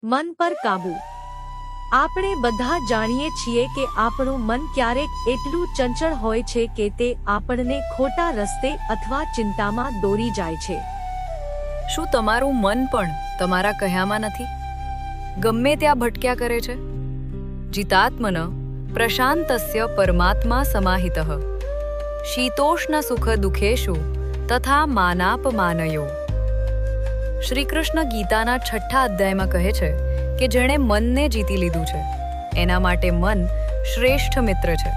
મન પર કાબુ। આપણે બધા જાણીએ છીએ કે આપણું મન ક્યારેક એટલું ચંચળ હોય છે કે તે આપણને ખોટા રસ્તે અથવા ચિંતામાં દોરી જાય છે। શું તમારું મન પણ તમારા કહ્યામાં નથી? ગમે ત્યાં ભટક્યા કરે છે? જીતાત્મન પ્રશાંતસ્ય પરમાત્મા સમાહિતઃ શીતોષ્ણ સુખ દુઃખેષુ તથા માનાપમાનયો। શ્રી કૃષ્ણ ગીતાના 6થા અધ્યાયમાં કહે છે કે જેણે મનને જીતી લીધું છે એના માટે મન શ્રેષ્ઠ મિત્ર છે,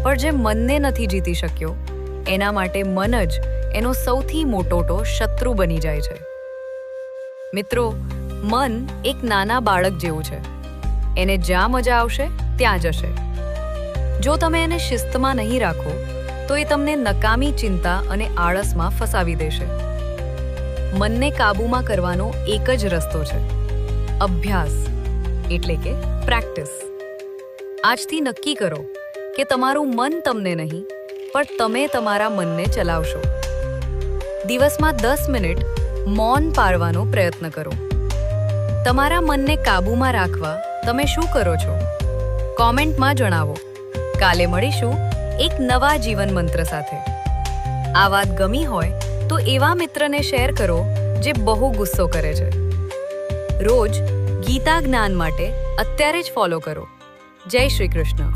પણ જે મનને નથી જીતી શક્યો એના માટે મન જ એનો સૌથી મોટો શત્રુ બની જાય છે। મિત્રો, મન એક નાના બાળક જેવું છે, એને જ્યાં મજા આવશે ત્યાં જશે। જો તમે એને શિસ્તમાં નહીં રાખો તો એ તમને નકામી ચિંતા અને આળસમાં ફસાવી દેશે। મનને કાબૂમાં કરવાનો એક જ રસ્તો છે, અભ્યાસ એટલે કે પ્રેક્ટિસ। આજથી નક્કી કરો કે તમારું મન તમને નહીં પણ તમે તમારા મનને ચલાવશો। દિવસમાં 10 મિનિટ મૌન પાળવાનો પ્રયત્ન કરો। તમારા મનને કાબૂમાં રાખવા તમે શું કરો છો? કોમેન્ટમાં જણાવો। કાલે મળીશું એક નવા જીવન મંત્ર સાથે। આ વાત ગમી હોય તો એવા મિત્રને શેર કરો જે બહુ ગુસ્સો કરે છે। રોજ ગીતા જ્ઞાન માટે અત્યારે જ ફોલો કરો। જય શ્રી કૃષ્ણ।